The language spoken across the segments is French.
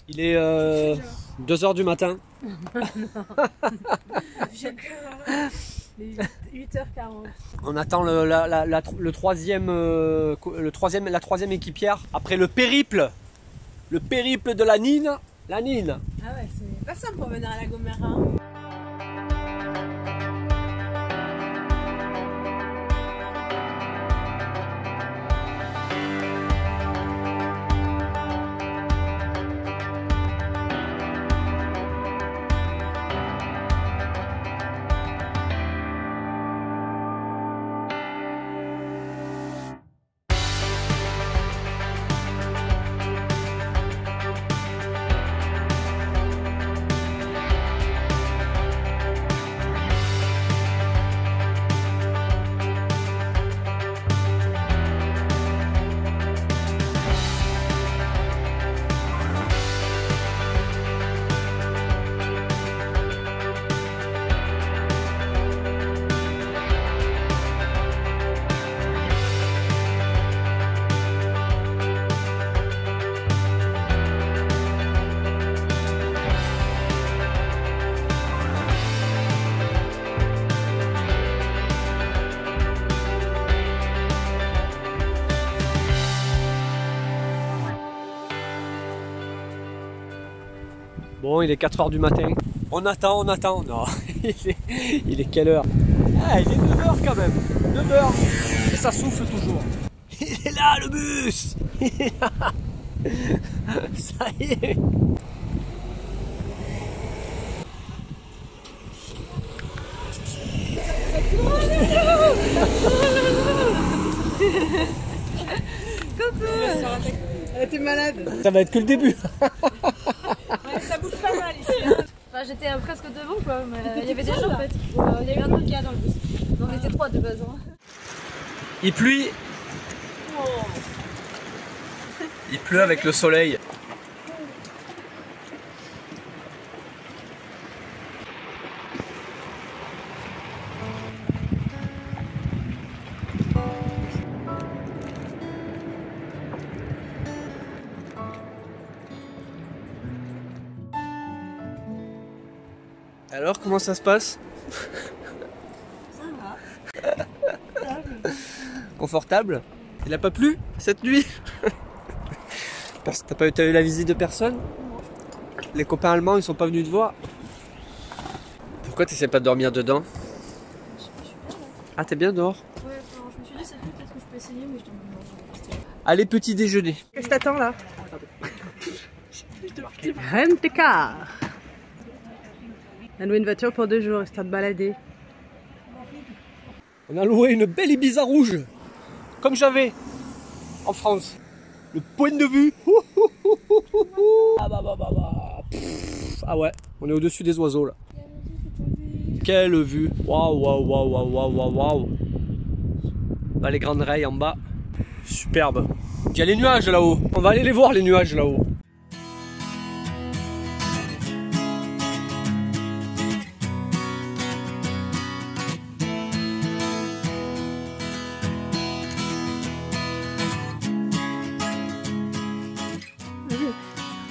Il est 2 h du matin. 8h40. On attend la troisième équipière. Après le périple de la Nine. La Nine. Ah ouais, c'est pas simple pour venir à La Gomera. Bon, il est 4 h du matin. On attend. Non, il est quelle heure? Ah, il est 9 h quand même. 9 h. Et ça souffle toujours. Il est là, le bus. Il est là. Ça y est. Coucou. T'es malade. Ça va être que le début. Ça bouge pas mal ici. Enfin, j'étais presque devant quoi, mais il y avait des gens en fait. Il y a eu un autre gars dans le bus. Donc on était 3 de base. Hein. Il pleut. Il pleut avec le soleil. Alors, comment ça se passe? Ça va. Confortable? Il a pas plu cette nuit? Parce que t'as eu la visite de personne? Les copains allemands ils sont pas venus te voir? Pourquoi t'essaies pas de dormir dedans? Ah, t'es bien dehors? Ouais, enfin, je me suis dit c'est peut-être que je peux essayer, mais je t'en demande. Allez, petit déjeuner. Qu'est-ce que t'attends là? Rent-a-car. On a loué une voiture pour 2 jours, histoire de balader. On a loué une belle Ibiza rouge, comme j'avais en France. Le point de vue. Ah ouais, on est au-dessus des oiseaux là. Quelle vue. Waouh. Bah, les grandes raies en bas. Superbe. Il y a les nuages là-haut. On va aller les voir les nuages là-haut.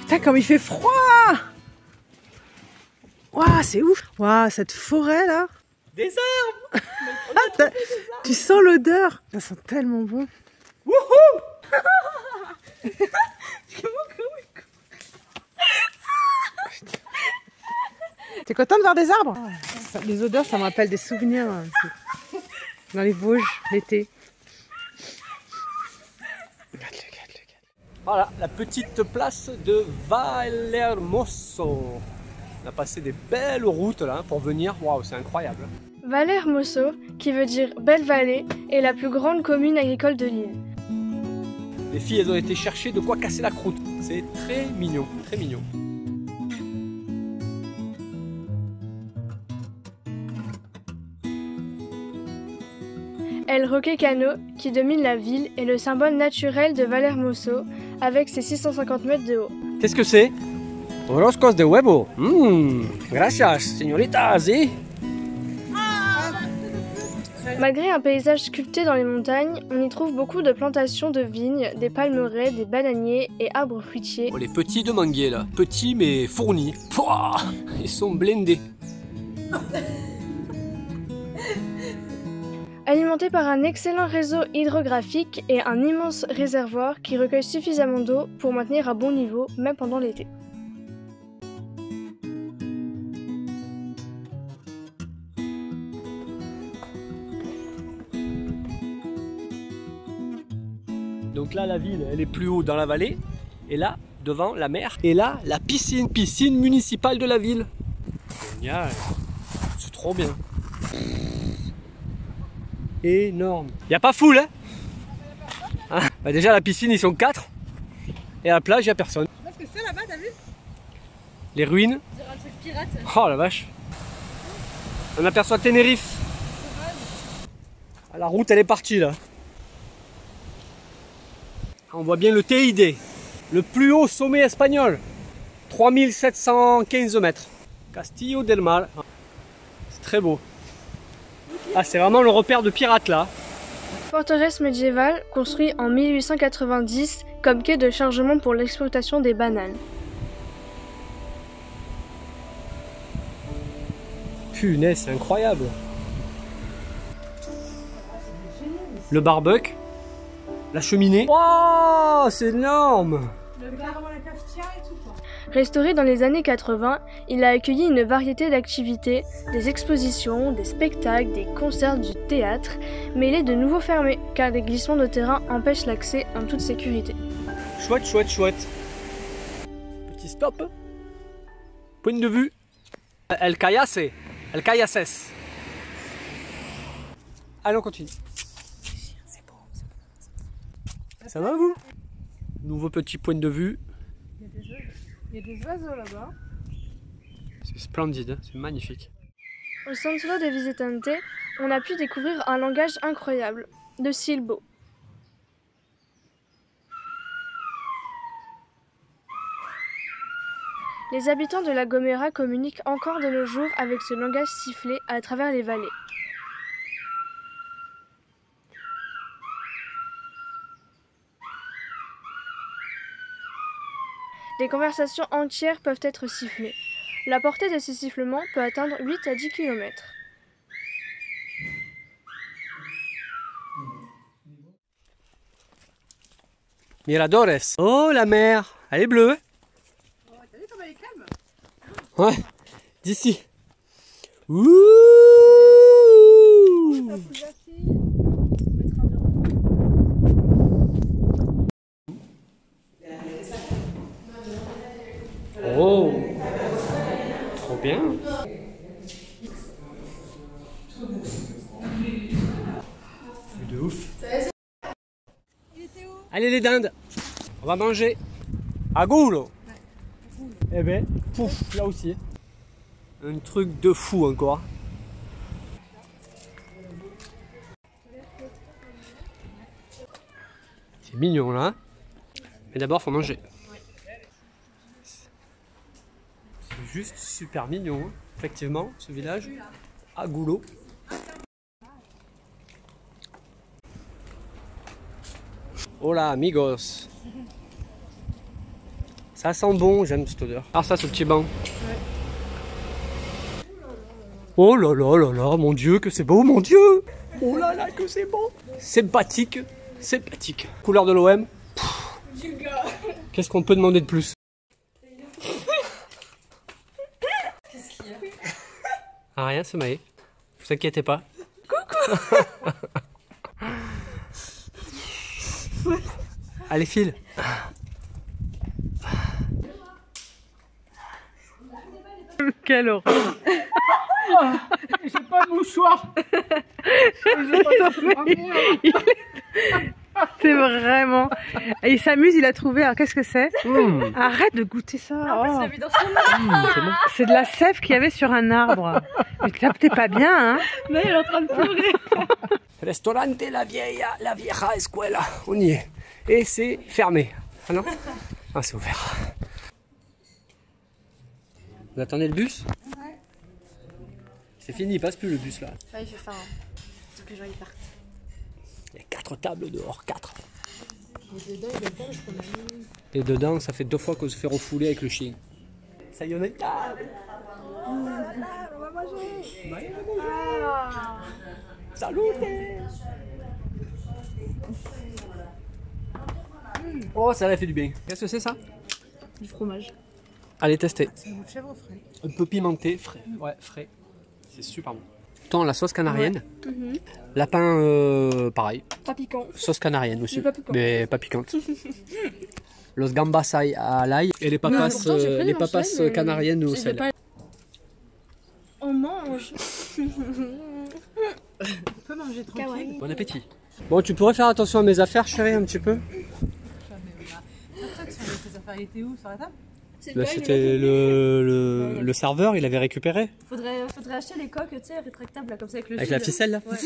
Putain, comme il fait froid! Waouh, c'est ouf! Waouh, cette forêt là! Des arbres. Tu sens l'odeur! Ça sent tellement bon! Wouhou. T'es content de voir des arbres? Les odeurs, ça me rappelle des souvenirs dans les Vosges, l'été. Voilà, la petite place de Vallehermoso. On a passé des belles routes là pour venir. Waouh, c'est incroyable. Vallehermoso, qui veut dire belle vallée, est la plus grande commune agricole de l'île. Les filles, elles ont été chercher de quoi casser la croûte. C'est très mignon, très mignon. El Roque-Cano, qui domine la ville, est le symbole naturel de Vallehermoso, avec ses 650 mètres de haut. Qu'est-ce que c'est? Roscos de huevo. Gracias, señorita, ¿sí? Malgré un paysage sculpté dans les montagnes, on y trouve beaucoup de plantations de vignes, des palmeraies, des bananiers et arbres fruitiers. Oh, les petits de manguiers là, petits mais fournis. Pouah, ils sont blindés. Alimenté par un excellent réseau hydrographique et un immense réservoir qui recueille suffisamment d'eau pour maintenir un bon niveau, même pendant l'été. Donc là, la ville, elle est plus haut dans la vallée. Et là, devant, la mer. Et là, la piscine municipale de la ville. Génial. C'est trop bien. Énorme. Il n'y a pas foule, hein, bah déjà, la piscine, ils sont 4. Et à la plage, il n'y a personne. Parce que c'est là-bas, t'as vu? Les ruines. On dirait un truc pirate. Oh la vache. On aperçoit Tenerife. Ah, la route, elle est partie là. On voit bien le TID, le plus haut sommet espagnol, 3715 mètres. Castillo del Mar. C'est très beau. Ah, c'est vraiment le repère de pirates là. Forteresse médiévale construite en 1890 comme quai de chargement pour l'exploitation des bananes. Punaise, c'est incroyable. Le barbecue. La cheminée. Wow, c'est énorme. Le bar, la cafetière et tout quoi. Restauré dans les années 80, il a accueilli une variété d'activités, des expositions, des spectacles, des concerts, du théâtre, mais il est de nouveau fermé car des glissements de terrain empêchent l'accès en toute sécurité. Chouette, chouette, chouette. Petit stop. Point de vue. El Cayase. El Cayases. Allez, on continue. Ça va vous? Nouveau petit point de vue. Il y a des oiseaux là-bas. C'est splendide, c'est magnifique. Au Centro de Visitante, on a pu découvrir un langage incroyable, de Silbo. Les habitants de La Gomera communiquent encore de nos jours avec ce langage sifflé à travers les vallées. Des conversations entières peuvent être sifflées. La portée de ces sifflements peut atteindre 8 à 10 km. Miradores. Oh, la mer. Elle est bleue. Oh, t'as vu comme elle est calme? Ouais, d'ici. Ouh. Oh, trop bien. De ouf. Allez les dindes, on va manger. À Goulo. Eh ben, pouf, là aussi. Un truc de fou encore. C'est mignon là. Mais d'abord, faut manger. C'est juste super mignon, hein. Effectivement, ce village. À Goulo. Hola amigos. Ça sent bon, j'aime cette odeur. Ah ça, ce petit banc. Ouais. Oh là là là là, mon Dieu, que c'est beau, mon Dieu. Oh là là, que c'est beau. Sympathique, sympathique. Couleur de l'OM. Qu'est-ce qu'on peut demander de plus? Qu'est-ce qu'il y a? Ah rien, c'est Maë. Vous inquiétez pas. Coucou. Allez, file. Quelle horreur. J'ai pas de mouchoir. C'est vraiment... Il s'amuse, il a trouvé... Alors qu'est-ce que c'est? Arrête de goûter ça. Oh. C'est de la sève qu'il y avait sur un arbre. Mais t'es pas bien, hein? Mais elle est en train de pleurer. Restaurante la vieja escuela. On y est. Et c'est fermé. Ah non? Ah, c'est ouvert. Vous attendez le bus? Ouais. C'est fini, il passe plus le bus là. Ouais, il fait faim. que les gens ils partent. Il y a 4 tables dehors, 4. Et dedans, Et dedans, ça fait 2 fois qu'on se fait refouler avec le chien. Ça y est, on est table. On va manger. Salut. Oh, ça a fait du bien. Qu'est-ce que c'est ça? Du fromage. Allez, tester. c'est un bout de chèvre frais. Un peu pimenté, frais. Ouais, frais. C'est super bon. Tant la sauce canarienne. Ouais. Lapin, pareil. Pas piquant. Sauce canarienne aussi. Mais pas piquant. Mais pas piquante. Los gambas à l'ail et les papas, canariennes au sel. On mange. On peut manger tranquille. Bon appétit. Bon, tu pourrais faire attention à mes affaires, chérie, un petit peu? Tes affaires, il était où? Sur la table? Là, c'était le serveur, il avait récupéré. Faudrait acheter les coques, tu sais, rétractables, là, comme ça, avec le Avec fil. la ficelle, là. Ouais.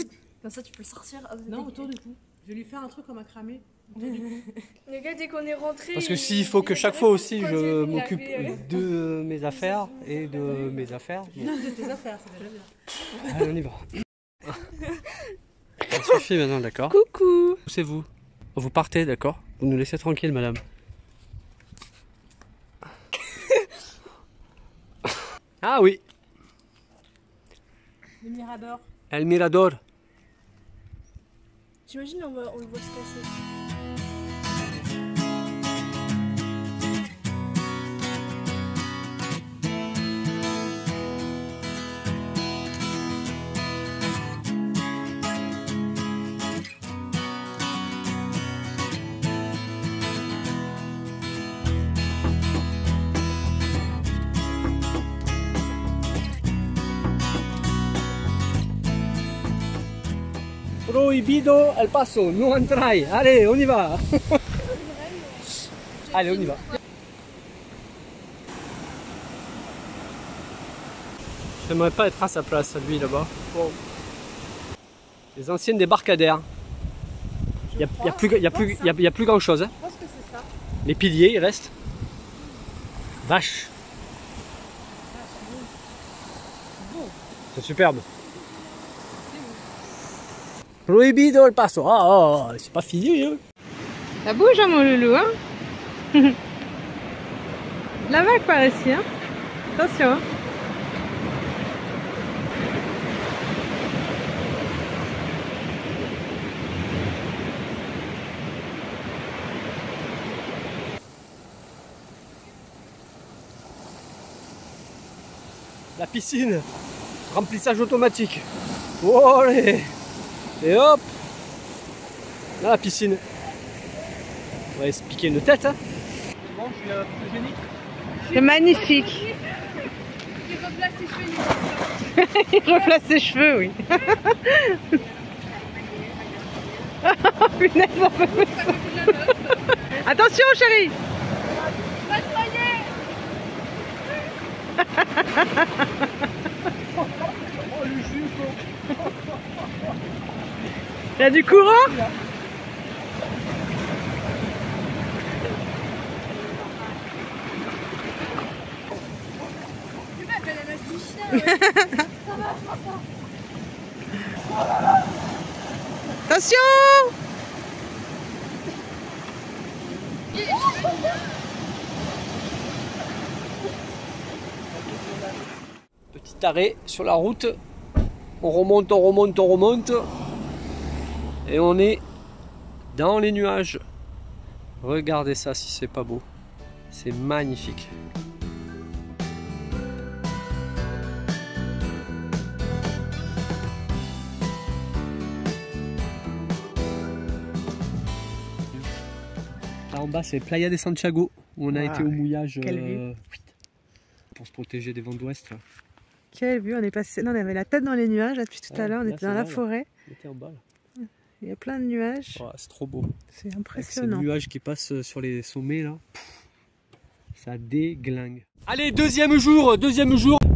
Comme ça, tu peux le sortir. Non, autour du cou. Je vais lui faire un truc comme un cramé. Le gars, dès qu'on est rentré. Parce que s'il faut que chaque fois aussi je m'occupe de mes affaires et de mes affaires. Non, de tes affaires, c'est déjà bien. Allez, on y va. Ça suffit maintenant, d'accord? Coucou. Où c'est vous? Vous partez, d'accord? Vous nous laissez tranquille, madame. Ah oui, Le Mirador. El Mirador. J'imagine on le voit se casser. Prohibido el paso, no entrai. Allez, on y va. Allez, on y va. J'aimerais pas être à sa place, lui, là-bas. Bon. Les anciennes débarcadères. Il n'y a plus grand chose. Hein. Je pense que c'est ça. Les piliers, ils restent. Vache. C'est superbe. Prohibido el paso. Ah, c'est pas fini. Hein. Ça bouge, hein, mon loulou, hein. La vague par ici, hein. Attention, hein. La piscine, remplissage automatique. Oh, allez. Et hop, là la piscine. On va se piquer une tête. Hein. C'est bon, je suis photogénique. C'est magnifique. Il replace ses cheveux. Il replace ses cheveux, oui. Punaise, on peut plus ça. Attention, chérie. Va te noyer. Il y a du courant. Attention. Petit arrêt sur la route. On remonte, on remonte, on remonte. Et on est dans les nuages. Regardez ça si c'est pas beau. C'est magnifique. Là en bas c'est Playa de Santiago où on a été au mouillage pour se protéger des vents d'ouest. Quelle vue, on est passé. Non, on avait la tête dans les nuages là, depuis tout à l'heure, on était dans la forêt. On était en bas là. Il y a plein de nuages. Oh, c'est trop beau. C'est impressionnant. Ces nuages qui passent sur les sommets là. Ça déglingue. Allez, deuxième jour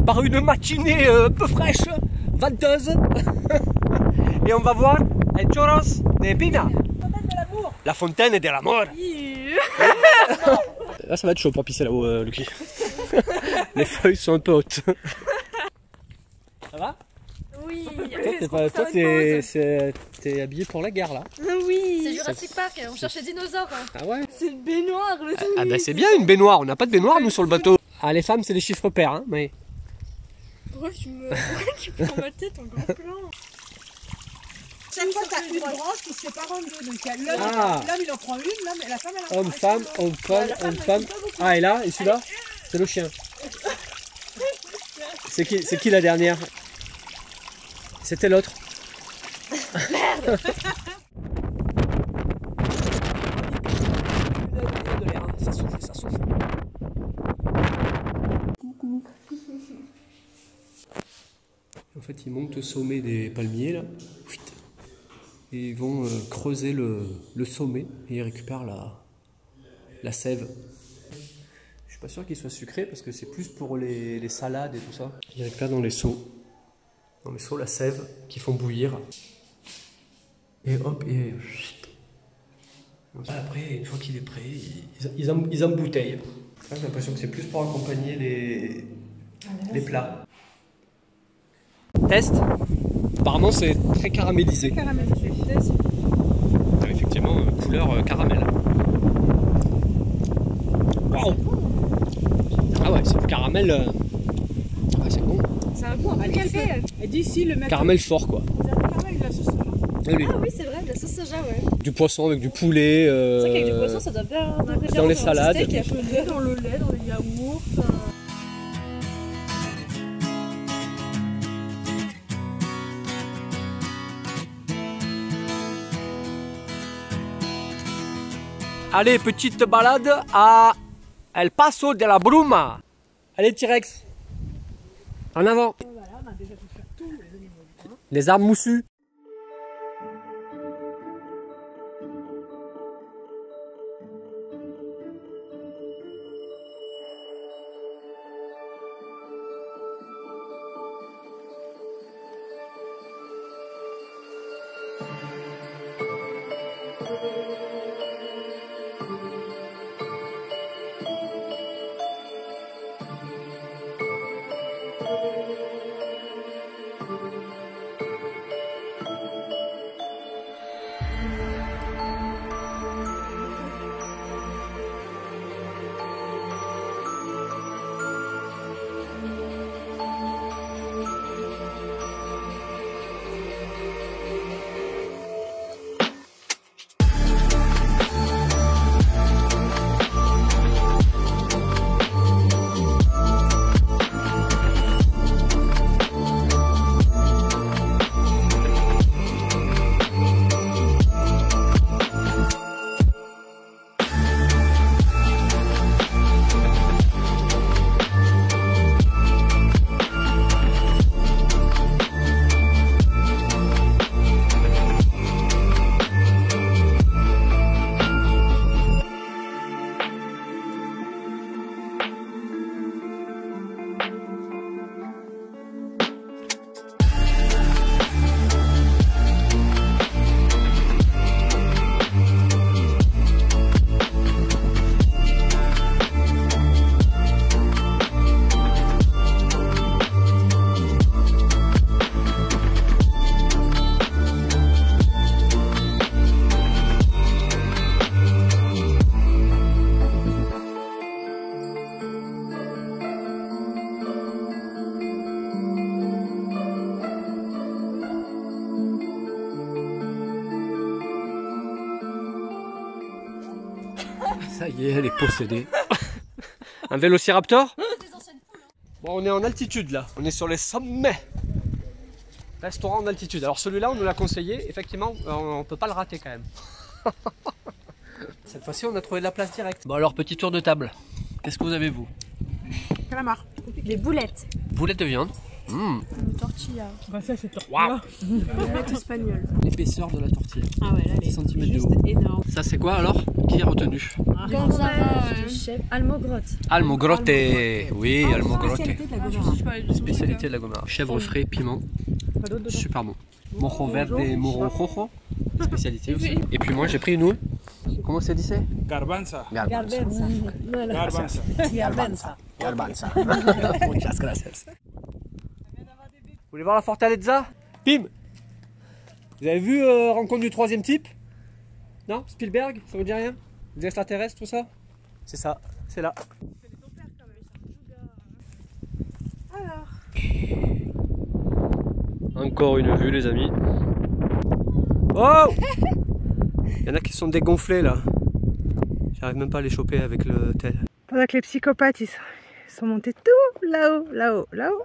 par une matinée peu fraîche, venteuse. Et on va voir el chorros de Pina. La fontaine de l'amour. Là ça va être chaud pour pisser là-haut, Lucky. Les feuilles sont un peu hautes. Ça va? Oui. Toi, t'es habillé pour la guerre là. Oui. C'est Jurassic Park, on cherche les dinosaures. Ah ouais. C'est une baignoire, le truc. Ah bah c'est bien une baignoire, on n'a pas de baignoire nous sur le bateau. Ah les femmes c'est des chiffres pairs hein, mais... Pourquoi tu prends ma tête en gros plan? Chaque fois, t'as une branche qui se sépare en deux. Donc l'homme il en prend une, la femme elle en prend une. Homme-femme, homme-femme, homme-femme. Ah et là, et celui-là, c'est le chien. C'est qui la dernière? C'était l'autre. Merde. Ça souffle, ça souffle. Coucou. En fait, ils montent au sommet des palmiers là. Et ils vont creuser le sommet et ils récupèrent la sève. Je suis pas sûr qu'il soit sucré parce que c'est plus pour les salades et tout ça. Ils récupèrent dans les seaux. Dans les seaux la sève qu'ils font bouillir. Et hop, et... Après, une fois qu'il est prêt, ils embouteillent. J'ai l'impression que c'est plus pour accompagner les plats. Test. Apparemment c'est très caramélisé. Caramélisé. Effectivement, couleur caramel. Wow. Ah ouais, c'est du caramel. Ouais, c'est bon. C'est un goût un peu café. Et d'ici le mettre. Caramel fort quoi. Caramel de la sauce soja. Ah oui, c'est vrai, de la sauce soja, ouais. Du poisson avec du poulet. C'est vrai qu'avec du poisson, ça doit bien dans les salades. Il y a un peu de lait dans le lait, dans les yaourts. Allez, petite balade à El Paso de la Bruma. Allez, T-Rex. En avant. Voilà, on a déjà pu faire tous les animaux. Les arbres moussus. Ça y est, elle est possédée. Un vélociraptor? Bon, on est en altitude là. On est sur les sommets. Restaurant en altitude. Alors celui-là, on nous l'a conseillé. Effectivement, on peut pas le rater quand même. Cette fois-ci, on a trouvé de la place directe. Bon alors, petit tour de table. Qu'est-ce que vous avez vous? Calamar. Des boulettes. Boulettes de viande. Une tortilla. Bah ça c'est tortilla. Waouh. Une boulette espagnole. L'épaisseur de la tortilla. Ah ouais, là elle 10 est cm de juste haut. énorme. Ça c'est quoi alors? Qui est retenu? Gonzalo, chef Almogrotte. Almogrotte. Oui, Almogrotte. Spécialité de la Gomera. Spécialité de la Gomera. Chèvre frais, piment. Pas d'autre dedans. Super bon. Mojo verde et moro rojo. Spécialité aussi. Et puis moi j'ai pris une. Comment c'est dit c'est? Garbanza. Garbanza. Garbanza. Garbanza. Garbanza. Muchas gracias. voulez voir la Fortaleza? Pim! Vous avez vu Rencontre du troisième type? Non? Spielberg? Ça vous dit rien? Des extraterrestres, tout ça? C'est ça, c'est là. Alors. Encore une vue, les amis. Oh! Il y en a qui sont dégonflés là. J'arrive même pas à les choper avec le tel. Pendant que les psychopathes ils sont montés tout là-haut, là-haut, là-haut.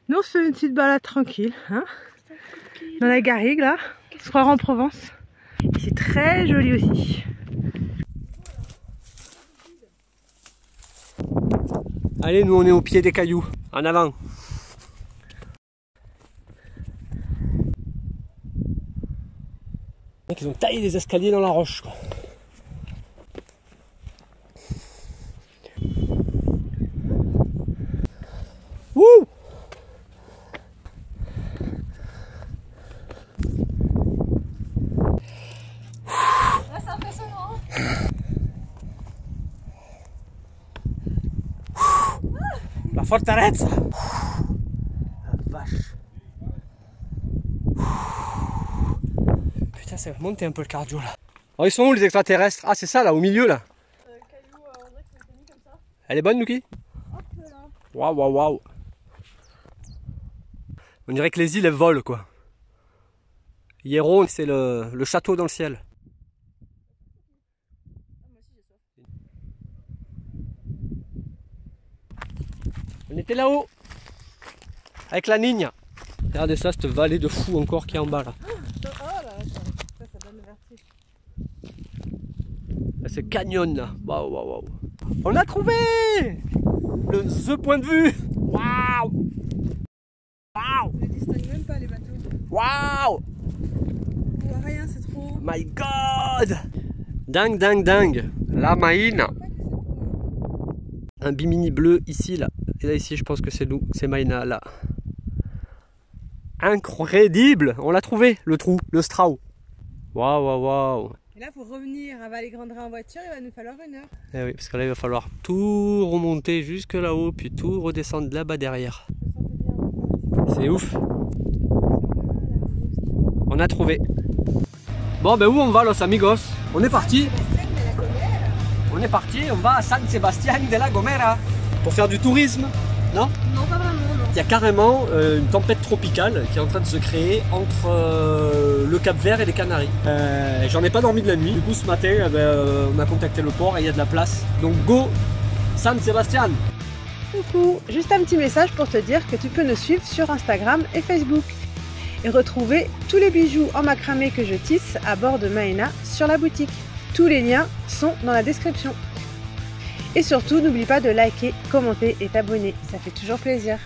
Nous on se fait une petite balade tranquille, hein, dans la garrigue là, on se croire en Provence. Et c'est très joli aussi. Allez, nous on est au pied des cailloux. En avant. Ils ont taillé des escaliers dans la roche, quoi. Wouh! Là, c'est impressionnant. La Fortaleza! La vache! Putain, ça va monter un peu le cardio là. Oh, ils sont où les extraterrestres? Ah, c'est ça là, au milieu là. Caillou, on dirait que c'est mis comme ça. Elle est bonne, Nuki? Hop là. Waouh, waouh, waouh! On dirait que les îles elles volent quoi. Hieron, c'est le château dans le ciel. On était là-haut avec la Niña. Regardez ça, cette vallée de fou encore qui est en bas là. Ça donne le vertige. Là, c'est canyon là. Waouh, waouh, waouh. On a trouvé ce point de vue. Waouh! Waouh! On ne distingue même pas les bateaux. Waouh! On voit rien, c'est trop. My God! Dingue, dingue, dingue. La Maïna. Un bimini bleu ici, là. Et là, ici, je pense que c'est nous. C'est Maïna, là. Incroyable! On l'a trouvé, le trou, le strau. Waouh, waouh, waouh. Et là, pour revenir à Vallée-Grandra en voiture, il va nous falloir 1 heure. Eh oui, parce que là, il va falloir tout remonter jusque là-haut, puis tout redescendre là-bas derrière. C'est ouf. On a trouvé. Bon, ben où on va, los amigos? On est parti. On est parti, on va à San Sebastián de la Gomera. Pour faire du tourisme, non? Non, pas vraiment, non. Il y a carrément une tempête tropicale qui est en train de se créer entre le Cap-Vert et les Canaries. J'en ai pas dormi de la nuit. Du coup, ce matin, on a contacté le port et il y a de la place. Donc, go San Sebastián! Coucou, juste un petit message pour te dire que tu peux nous suivre sur Instagram et Facebook et retrouver tous les bijoux en macramé que je tisse à bord de Maïna sur la boutique. Tous les liens sont dans la description. Et surtout, n'oublie pas de liker, commenter et t'abonner, ça fait toujours plaisir.